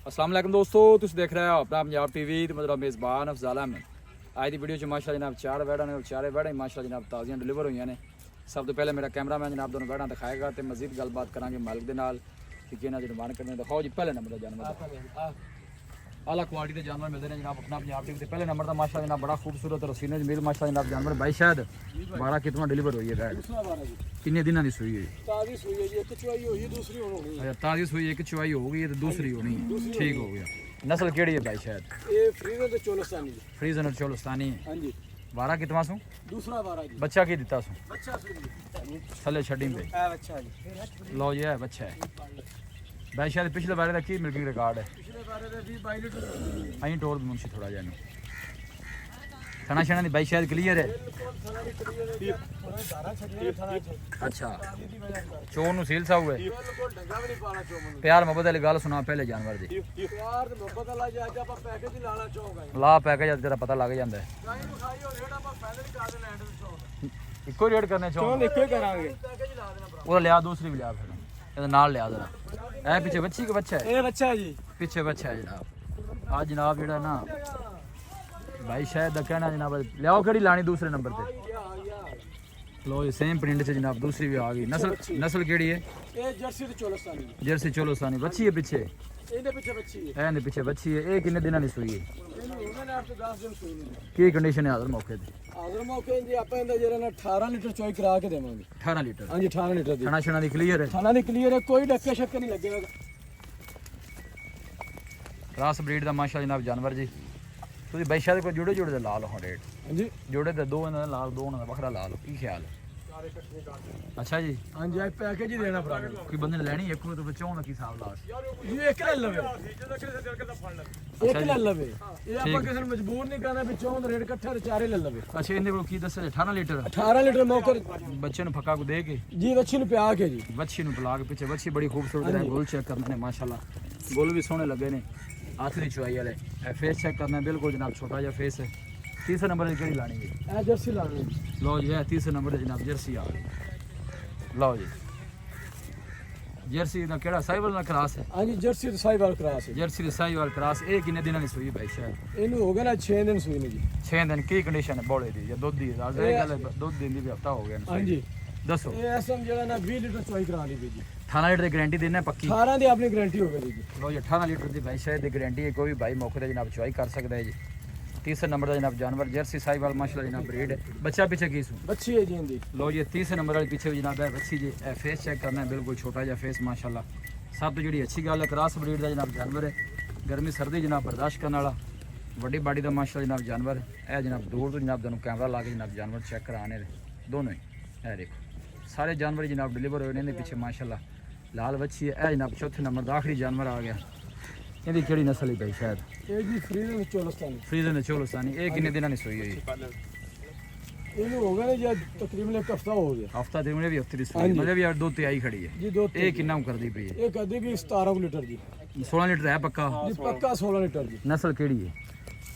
अस्सलाम वालेकुम दोस्तों, तुम देख रहे हो अपना पंजाब टीवी तो मतलब मेज़बान अफजाल अहमद। आज की वीडियो माशाल्लाह जनाब चार वैड़ा ने, चारे वैड़ा माशाल्लाह जनाब ताज़ियां डिलीवर हुई ने। सब तो पहले मेरा कैमरामैन जनाब दोनों वैड़ा दिखाएगा तो मजीद गलबात करांगे मालिक के नाल कि किन्ना डिमांड करने। दिखाओ जी पहले नंबर का जानवर आला क्वालिटी के जानवर मिलते हैं जनाब अपना पंजाब टीवी। पहले नंबर का माशाल्लाह जनाब बड़ा खूबसूरत रसीने मिल माशाल्लाह जनाब जानवर भाई शायद 12 कितना डिलीवर हुई है वैड़ किन्ने दिनों की सूई है? ताज़ी सूई है जी, एक चुवाई हुई है, दूसरी होनी है। अच्छा ताज़ी सूई एक चुवाई हो गई है तो दूसरी होनी है, ठीक हो गया। नस्ल केड़ी है भाई शायद? ये फ्रीजन ते चोलस्तानी जी। फ्रीजन और चोलस्तानी हां जी। 12 कितना सू? दूसरा 12 जी। बच्चा की दिता सू? बच्चा सूई थले छड़ी पे है बच्चा जी। लो ये है बच्चा है भाई शायद पिछले बारे का की मिल्किंग रिकॉर्ड है? पिछले बारे दे 20-22 लीटर अं टोर मुंशी थोड़ा जहा थना छना दी भाई शायद क्लीयर है। अच्छा चोर नु सील सा हुए बिल्कुल ढंगा भी नहीं पाना चोमन। प्यार मोहब्बत वाली गल सुना पहले जानवर दी। प्यार ते मोहब्बत वाला जे अज आप पैकेज ही लाना चाहोगे ला पैकेज तेरा पता लग जाता है। गाई नु खाई हो रेट आप पहले ही कर दे लैंड दे चाहोगे। इको रेट करने चाहो चोन इको करांगे। पैकेज ही ला देना भरा। वो लिया दूसरी भी लिया फिर ये नाल लिया जरा ए पीछे बच्ची का बच्चा है? ये बच्चा जी। पीछे बच्चा है जनाब। आज जनाब जेड़ा ना भाई शायद दा कहना जनाब लियाओ केड़ी लानी दूसरे नंबर पे। लो ये सेम प्रिंट से जनाब दूसरी भी आ गई। नस्ल केड़ी है? ये जर्सी ते चोलस्तानी। जर्सी चोलस्तानी बच्ची है पीछे? ਇਹਦੇ ਪਿੱਛੇ ਬੱਚੀ ਹੈ। ਇਹਦੇ ਪਿੱਛੇ ਬੱਚੀ ਹੈ। ਇਹ ਕਿੰਨੇ ਦਿਨਾਂ ਦੀ ਸੂਈ ਹੈ? ਇਹਨੂੰ ਉਹਨਾਂ ਨੇ 8-10 ਦਿਨ ਸੂਈ ਨਹੀਂ। ਕੀ ਕੰਡੀਸ਼ਨ ਹੈ ਹਾਜ਼ਰ ਮੌਕੇ ਤੇ? ਹਾਜ਼ਰ ਮੌਕੇ ਜੀ ਆਪਾਂ ਇਹਦਾ ਜਿਹੜਾ ਨਾ 18 ਲੀਟਰ ਚੋਈ ਕਰਾ ਕੇ ਦੇਵਾਂਗੇ। 18 ਲੀਟਰ? ਹਾਂਜੀ 18 ਲੀਟਰ ਦੀ। ਖਾਣਾ ਛਣਾ ਦੀ ਕਲੀਅਰ ਹੈ? ਖਾਣਾ ਨਹੀਂ ਕਲੀਅਰ ਹੈ, ਕੋਈ ਡੱਕੇ ਸ਼ੱਕੇ ਨਹੀਂ ਲੱਗੇਗਾ। ਕ੍ਰਾਸ ਬਰੀਡ ਦਾ ਮਾਸ਼ਾ ਜਨਾਬ ਜਾਨਵਰ ਜੀ। ਤੁਸੀਂ ਬੈਸ਼ਾ ਦੇ ਕੋਲ ਜੁੜੇ ਜੁੜੇ ਦੇ ਲਾ ਲਓ ਰੇਟ। ਹਾਂਜੀ ਜੋੜੇ ਤੇ ਦੋ ਇਹਨਾਂ ਦਾ ਲਾਲ ਦੋ ਉਹਨਾਂ ਦਾ ਵੱਖਰਾ ਲਾ ਲਓ। ਕੀ ਖਿਆਲ ਹੈ? ਅੱਛਾ ਜੀ ਹਾਂਜੀ ਆ ਪੈਕੇਜ ਹੀ ਦੇਣਾ ਭਰਾ ਕੋਈ ਬੰਦੇ ਨੇ ਲੈਣੀ ਇੱਕ ਨੂੰ ਤਾਂ ਬਚਾਉਣ ਦਾ ਕੀ ਹਿਸਾਬ ਲਾ? ਜੀ ਇੱਕ ਲੈ ਲਵੇ। ਇੱਕ ਲੈ ਲਵੇ। ਇਹ ਆਪਾਂ ਕਿਸੇ ਨੂੰ ਮਜਬੂਰ ਨਹੀਂ ਕਰਨਾ ਵੀ ਚੌਂ ਦਾ ਰੇਟ ਇਕੱਠਾ ਤੇ ਚਾਰੇ ਲੈ ਲਵੇ। ਅੱਛਾ ਇਹਦੇ ਕੋਲ ਕੀ ਦੱਸਿਆ 18 ਲੀਟਰ? 18 ਲੀਟਰ ਮੌਕੇ ਬੱਚੇ ਨੂੰ ਫੱਕਾ ਕੋ ਦੇ ਕੇ ਜੀ ਬੱਚੀ ਨੂੰ ਪਿਆ ਕੇ ਜੀ। ਬੱਚੀ ਨੂੰ ਪਿਲਾ ਕੇ ਪਿੱਛੇ ਬੱਚੀ ਬੜੀ ਖੂਬਸੂਰਤ ਹੈ। ਗੋਲ ਚੈੱਕ ਕਰਨੇ ਨੇ ਮਾਸ਼ਾਅੱਲਾ, ਗੋਲ ਵੀ ਸੋਹਣੇ ਲੱਗੇ ਨੇ। ਆਖਰੀ ਚੁਆਈ ਵਾਲੇ फेस चेक करना बिल्कुल जनाब छोटा जहा फेस है। तीसरे नंबर की लानी है? ਇਹ ਜਰਸੀ ਲਾਣੀ। लो जी है तीसरे नंबर जनाब जर्सी आ गई। लो जी जर्सी का केड़ा साहिवाल ना क्रास है? ਹਾਂਜੀ ਜਰਸੀ ਤੇ ਸਾਈਵਾਲ ਕਰਾਸ ਹੈ। जर्सी ਦੇ साहिवाल क्रास। ਇਹ ਕਿੰਨੇ ਦਿਨਾਂ ਦੀ ਸੂਈ ਭਾਈ ਸ਼ਾਇਦ? ਇਹਨੂੰ ਹੋ ਗਿਆ ਨਾ 6 ਦਿਨ ਸੂਈ ਨੂੰ ਜੀ। 6 ਦਿਨ। ਕੀ ਕੰਡੀਸ਼ਨ ਹੈ ਬੋਲੇ ਦੀ ਜਾਂ ਦੁੱਧ ਦੀ? ਅੱਜ ਇਹ ਗੱਲ ਦੁੱਧ ਦਿੰਦੀ ਵੀ ਹਫਤਾ ਹੋ ਗਿਆ ਨਾ। ਹਾਂਜੀ ਦੱਸੋ। ਇਹ ਐਸਮ ਜਿਹੜਾ ਨਾ 20 ਲੀਟਰ ਚੋਈ ਕਰਾ ਲਈ ਵੀ ਜੀ। 18 ਲੀਟਰ ਦੀ ਗਾਰੰਟੀ ਦੇਣਾ ਪੱਕੀ? 18 ਦੀ ਆਪਣੀ ਗਾਰੰਟੀ ਹੋਵੇ ਜੀ। लो जी 18 लीटर की भाई शायद गारंटी है। कोई भी भाई मौके पर जनाब चुआई कर सकता है जी। तीसरे नंबर का जनाब जानवर जर्सी साहिवाल माशाल्लाह जनाब ब्रीड है। बच्चा पीछे की सू? ਬੱਚੀ ਹੈ ਜੀ ਇਹਦੀ। लो जी तीसरे नंबर वाले पीछे भी जनाब है बच्ची जी। फेस चेक करना है बिल्कुल छोटा जहा फेस माशाल्लाह। सब तो जी अच्छी गल है क्रास ब्रीड का जनाब जानवर है। गर्मी सर्दी जनाब बर्दाश्त करने वाला वड्डी बाडी का माशाल्लाह जनाब जानवर है। जनाब दूर तो जनाब दोनों कैमरा ला के जनाब जानवर चेक कराने दोनों ही है। देखो सारे जानवर जनाब डिलीवर हुए ने। पीछे माशाल्लाह लाल बच्ची है। जनाब चौथे नंबर का आखिरी जानवर आ गया। ਇਹਦੀ ਕਿਹੜੀ ਨਸਲ ਹੈ ਭਾਈ ਸ਼ਾਇਦ? ਇਹ ਜੀ ਫਰੀਜ਼ਨ ਚੋਲਸਤਾਨੀ। ਫਰੀਜ਼ਨ ਚੋਲਸਤਾਨੀ। ਇਹ ਕਿੰਨੇ ਦਿਨਾਂ ਦੀ ਸੂਈ ਹੋਈ? ਇਹਨੂੰ ਹੋ ਗਿਆ ਨੇ ਜੀ ਤਕਰੀਬਨ ਇੱਕ ਹਫਤਾ ਹੋ ਗਿਆ। ਹਫਤਾ ਦੇ ਉਹਨੇ ਵੀ ਹਫਤੇ ਦੀ ਸੂਈ ਮਤਲਬ ਵੀ ਦੁੱਧ ਤੇ ਆਈ ਖੜੀ ਹੈ ਜੀ ਦੁੱਧ ਇਹ ਕਿੰਨਾ ਕਰਦੀ ਪਈ ਹੈ? ਇਹ ਕਦੀ ਵੀ 17 ਲੀਟਰ ਜੀ। 16 ਲੀਟਰ ਹੈ ਪੱਕਾ? ਜੀ ਪੱਕਾ 16 ਲੀਟਰ ਜੀ। ਨਸਲ ਕਿਹੜੀ ਹੈ?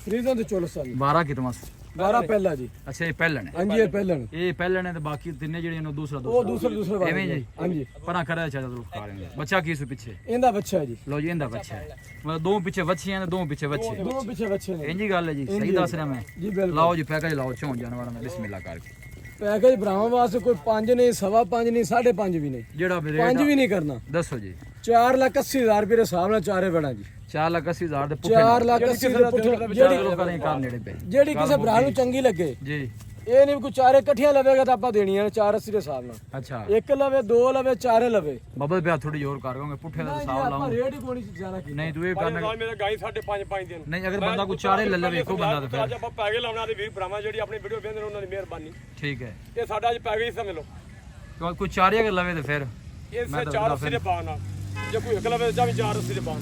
ਫਰੀਜ਼ਨ ਤੇ ਚੋਲਸਤਾਨੀ। 12 ਕਿਤਵਾ? 12 ਪਹਿਲਾ ਜੀ। ਅੱਛਾ ਇਹ ਪਹਿਲਣ ਹੈ? ਹਾਂਜੀ ਇਹ ਪਹਿਲਣ। ਇਹ ਪਹਿਲਣ ਹੈ ਤੇ ਬਾਕੀ ਤਿੰਨੇ ਜਿਹੜੇ ਨੇ ਦੂਸਰਾ ਉਹ ਦੂਸਰੇ ਐਵੇਂ ਜੀ? ਹਾਂਜੀ ਪਰਾਂ ਕਰਿਆ ਚਾਚਾ ਤੂੰ ਖਾ ਲੈਂਗੇ। ਬੱਚਾ ਕੀ ਸੂ ਪਿੱਛੇ? ਇਹਦਾ ਬੱਚਾ ਹੈ ਜੀ। ਲੋ ਜੀ ਇਹਦਾ ਬੱਚਾ ਹੈ ਮਤਲਬ ਦੋ ਪਿੱਛੇ ਬੱਚੀਆਂ ਨੇ ਦੋ ਪਿੱਛੇ ਬੱਚੇ। ਦੋ ਪਿੱਛੇ ਬੱਚੇ ਨੇ। ਇੰਜੀ ਗੱਲ ਹੈ ਜੀ? ਸਹੀ ਦੱਸ ਰਿਹਾ ਮੈਂ? ਜੀ ਬਿਲਕੁਲ। ਲਾਓ ਜੀ ਪੈਕੇਜ ਲਾਓ ਚੋਂ ਜਾਨਵਰਾਂ ਦਾ ਬਿਸਮਿਲ੍ਲਾ ਕਰਕੇ। ਪੈਕੇਜ ਭਰਾਵਾਂ ਵਾਸਤੇ ਕੋਈ 5 ਨਹੀਂ 5.5 ਨਹੀਂ 5.5 ਵੀ ਨਹੀਂ ਜਿਹੜਾ 5 ਵੀ ਨਹੀਂ ਕਰਨਾ। ਦੱਸੋ ਜੀ। 4,80,000 ਰੁਪਏ ਦੇ ਹਿਸਾਬ ਨਾਲ ਚਾਰੇ ਬਣਾ ਜੀ। 4,80,000 ਦੇ 4,80,000 ਜਿਹੜੀ ਕਿਸੇ ਭਰਾ ਨੂੰ ਚੰਗੀ ਲੱਗੇ ਜੀ। ਇਹ ਨਹੀਂ ਕੋਈ ਚਾਰੇ ਇਕੱਠੀਆਂ ਲਵੇਗਾ ਤਾਂ ਆਪਾਂ ਦੇਣੀਆਂ 480 ਦੇ ਹਿਸਾਬ ਨਾਲ। ਅੱਛਾ ਇੱਕ ਲਵੇ ਦੋ ਲਵੇ ਚਾਰੇ ਲਵੇ ਬਾਬਾ ਪਿਆ ਥੋੜੀ ਹੋਰ ਕਰ ਦੋਗੇ ਪੁੱਠੇ ਦਾ ਹਿਸਾਬ ਲਾਓ। ਰੇਟ ਹੀ ਕੋਣੀ ਜ਼ਿਆਦਾ ਕੀ ਨਹੀਂ ਤੂੰ ਇਹ ਕਰਨਾ ਮੇਰਾ ਗਾਈ 5.5 ਦਿਨ। ਨਹੀਂ ਅਗਰ ਬੰਦਾ ਕੋਈ ਚਾਰੇ ਲੈ ਲਵੇ ਇੱਕੋ ਬੰਦਾ ਤਾਂ ਫਿਰ ਅੱਜ ਆਪਾਂ ਪੈਗੇ ਲਾਉਣਾ ਤੇ ਵੀਰ ਭਰਾਵਾਂ ਜਿਹੜੀ ਆਪਣੀ ਵੀਡੀਓ ਵੇਖਦੇ ਨੇ ਉਹਨਾਂ ਦੀ ਮਿਹਰਬਾਨੀ। ਠੀਕ ਹੈ ਇਹ ਸਾਡਾ ਅੱਜ ਪੈਗੇ ਹੀ ਸਮਝ ਲਓ। ਕਿਉਂ ਕੋਈ ਚਾਰੇ ਅਗਰ ਲਵੇ ਤੇ ਫਿਰ ਇਹ ਸੇ 480 ਦੇ ਬਾਣ ਆ। ਜੇ ਕੋਈ ਇੱਕ ਲਵੇ ਤਾਂ ਵੀ 480 ਦੇ ਬਾਣ।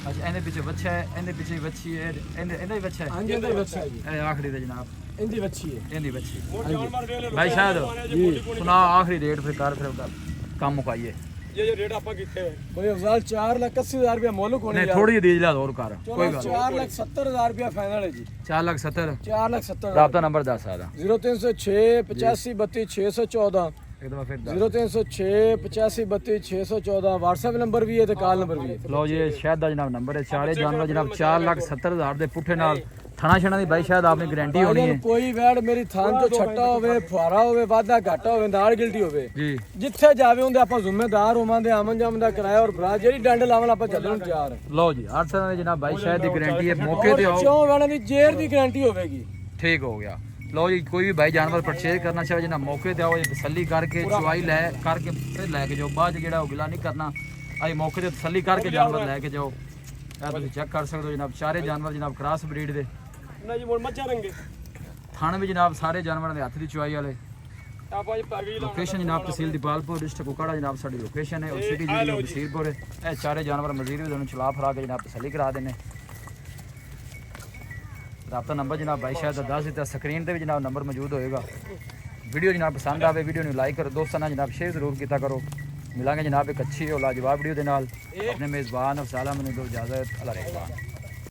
ਅੱਛਾ ਇਹਦੇ ਪਿੱਛੇ ਬੱਚਾ ਹੈ ਇਹਦੇ ਪਿੱਛੇ ਬੱਚੀ ਹੈ ਇਹਦਾ ਹੀ ਬੱਚਾ ਹੈ? ਹਾਂਜੀ ਇਹਦਾ ਬੱਚਾ ਹੈ ਜੀ। ਇਹ ਆਖਰੀ ਦਾ ਜਨਾਬ ਇਹਦੀ ਬੱਚੀ ਹੈ। ਇਹਦੀ ਬੱਚੀ ਹੋਰ ਜਾਨ ਮਾਰ ਵੇਖ ਲੈ ਭਾਈ ਸ਼ਾਇਦ ਸੁਣਾ ਆਖਰੀ ਰੇਟ ਫਿਰ ਕਰ ਫਿਰ ਕੰਮ ਮੁਕਾਈਏ। ये रेट आपा किथे है भाई अफजाल 4,80,000 रुपया मोल कोने नहीं थोड़ी दी ला और कर कोई गल 4,70,000 रुपया फाइनल है जी 4,70,000 4,70,000 राब्ता नंबर 10 आ 0306 85 32 614 ਇੱਕ ਦਫਾ ਫਿਰ 0306 85 32 614 WhatsApp ਨੰਬਰ ਵੀ ਹੈ ਤੇ ਕਾਲ ਨੰਬਰ ਵੀ ਹੈ। ਲਓ ਜੀ ਇਹ ਸ਼ਹਿਦ ਦਾ ਜਨਾਬ ਨੰਬਰ ਹੈ। ਚਾਰੇ ਜਾਨਵਰ ਜਨਾਬ 4,70,000 ਦੇ ਪੁੱਠੇ ਨਾਲ ਥਣਾ ਛਣਾ ਦੀ ਬਾਈ ਸ਼ਾਇਦ ਆਪਣੀ ਗਾਰੰਟੀ ਹੋਣੀ ਹੈ ਕੋਈ ਵੈੜ ਮੇਰੀ ਥਾਂ ਤੋਂ ਛੱਟਾ ਹੋਵੇ ਫੁਆਰਾ ਹੋਵੇ ਵਾਧਾ ਘਾਟਾ ਹੋਵੇ ਨਾਲ ਗਿਲਟੀ ਹੋਵੇ ਜੀ ਜਿੱਥੇ ਜਾਵੇ ਉਹਦੇ ਆਪਾਂ ਜ਼ਿੰਮੇਦਾਰ ਹੋਵਾਂਗੇ ਆਮਨ ਜਾਮਨ ਦਾ ਕਿਰਾਇਆ ਔਰ ਭਰਾ ਜਿਹੜੀ ਡੰਡ ਲਾਵਣ ਆਪਾਂ ਚੱਲਣ ਤਿਆਰ ਹੈ। ਲਓ ਜੀ 8 ਸਾਲਾਂ ਦੇ ਜਨਾਬ ਬਾਈ ਸ਼ਾਇਦ ਦੀ ਗਾਰੰਟੀ ਹੈ ਮੌਕੇ ਤੇ ਆਓ ਚੋਂ ਵੈੜਾਂ ਦੀ ਜੇਰ ਦੀ ਗਾਰੰਟੀ ਹੋਵੇਗੀ। ਠੀਕ ਹੋ ਗਿਆ। ਲਓ ਜੀ ਕੋਈ ਵੀ ਭਾਈ ਜਾਨਵਰ ਪਰਚੇਜ਼ ਕਰਨਾ ਚਾਹੇ ਜਨਾਬ ਮੌਕੇ ਤੇ ਆਓ ਤਸੱਲੀ ਕਰਕੇ ਚੁਆਈ ਲੈ ਕਰਕੇ ਫਿਰ ਲੈ ਕੇ ਜਾਓ ਬਾਅਦ 'ਚ ਜਿਹੜਾ ਉਹ ਗਿਲਾ ਨਹੀਂ ਕਰਨਾ ਆਈ ਮੌਕੇ ਤੇ ਤਸੱਲੀ ਕਰਕੇ ਜਾਨਵਰ ਲੈ ਕੇ ਜਾਓ। ਇਹ ਤੁਸੀਂ ਚੈੱਕ ਕਰ ਸਕਦੇ ਹੋ ਜਨਾਬ ਚਾਰੇ ਜਾਨਵਰ ਜਨਾਬ ਕ੍ਰਾਸ ਬਰੀਡ ਦੇ ਨਾ ਜੀ ਮੋੜ ਮੱਝਾਂ ਰੰਗੇ ਥਣ ਵੀ ਜਨਾਬ ਸਾਰੇ ਜਾਨਵਰਾਂ ਦੇ ਹੱਥ ਦੀ ਚੁਆਈ ਵਾਲੇ। ਆਪਾਂ ਜੀ ਪਗੜੀ ਲੋਕੇਸ਼ਨ ਜਨਾਬ ਤਹਿਸੀਲ ਦੀਪਾਲਪੁਰ ਡਿਸਟ੍ਰਿਕਟ ਕੁਕਾੜਾ ਜਨਾਬ ਸਾਡੀ ਲੋਕੇਸ਼ਨ ਹੈ ਔਰ ਸਿਟੀ ਜਿਹੜੀ ਬਸੀਰਪੁਰ ਹੈ। ਇਹ ਚਾਰੇ ਜਾਨਵਰ ਮਜ਼ੀਦ ਵੀ ਤੁਹਾਨੂੰ ਚਲਾ ਫਰਾ ਕੇ ਜਨਾਬ ਤਸੱਲੀ ਕਰਾ ਦੇਣੇ। ਰਾਬਤਾ ਨੰਬਰ ਜਨਾਬ ਬਾਈ ਸ਼ਾਇਦ ਦਾ ਦੱਸ ਦਿੱਤਾ ਸਕਰੀਨ ਤੇ ਵੀ ਜਨਾਬ ਨੰਬਰ ਮੌਜੂਦ ਹੋਏਗਾ। ਵੀਡੀਓ ਜਨਾਬ ਪਸੰਦ ਆਵੇ ਵੀਡੀਓ ਨੂੰ ਲਾਈਕ ਕਰੋ ਦੋਸਤਾਂ ਨਾਲ ਜਨਾਬ ਸ਼ੇਅਰ ਜ਼ਰੂਰ ਕੀਤਾ ਕਰੋ। ਮਿਲਾਂਗੇ ਜਨਾਬ ਇੱਕ ਅੱਛੀ और लाजवाब वीडियो ਦੇ ਨਾਲ। अपने मेज़बान अफज़ल अहमद को इजाज़त अल्लाह रहमान।